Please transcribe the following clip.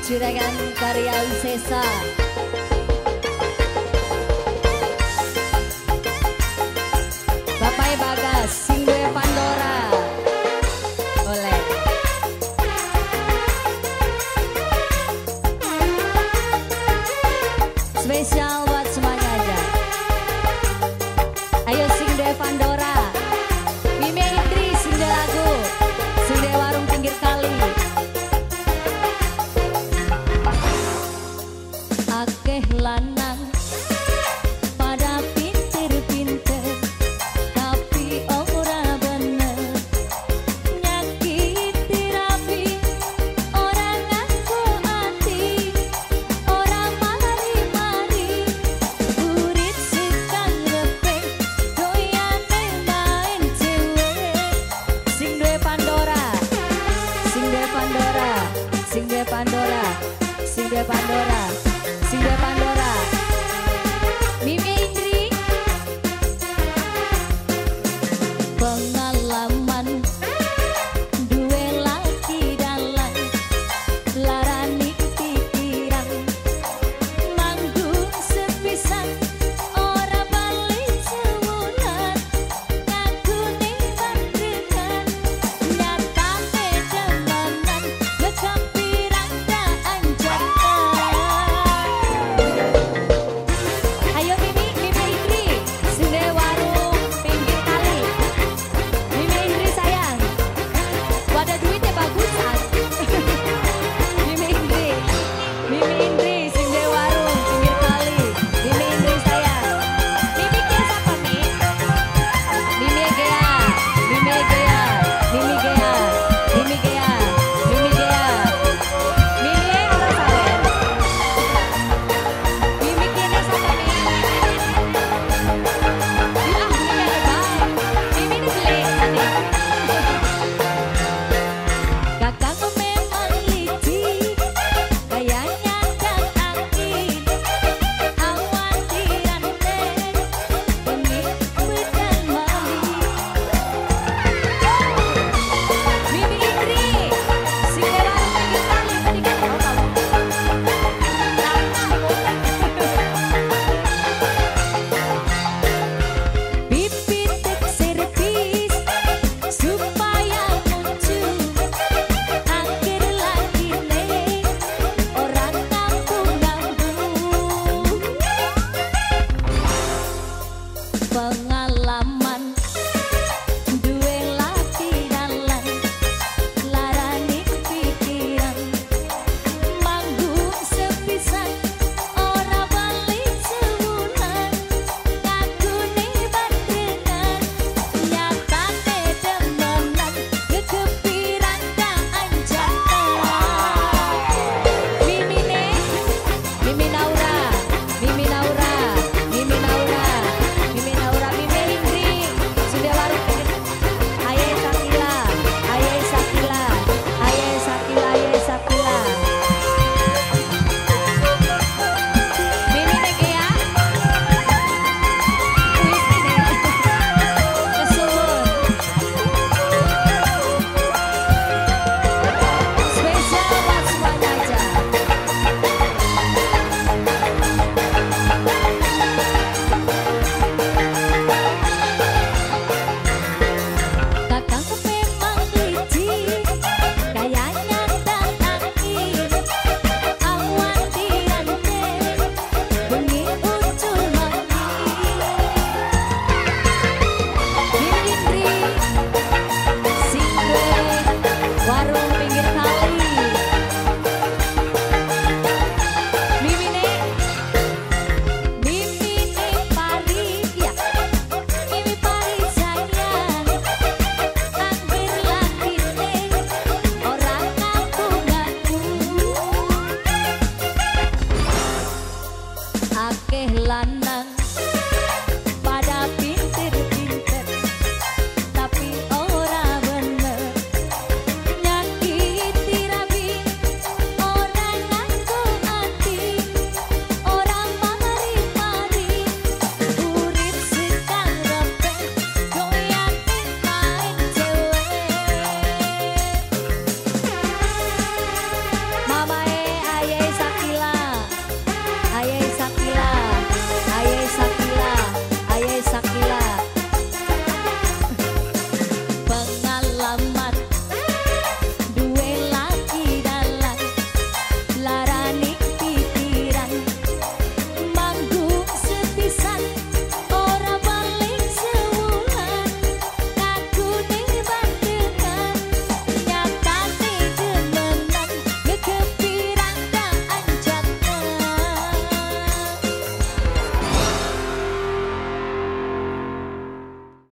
Juragan Karya Wisesa. Bapak Bagas sing duwe Pandora. Oleh spesial buat semuanya aja. Ayo sing duwe Pandora. Mimi Indri sing duwe lagu. Sing duwe warung pinggir kali. Akeh lanang pada pinter-pinter tapi ora bener, nyakiti rapi orang ngaku hati, orang mari-mari urip sukang repek doyane main cewek. Sing duwe Pandora, sing duwe Pandora, sing duwe Pandora, sing duwe Pandora.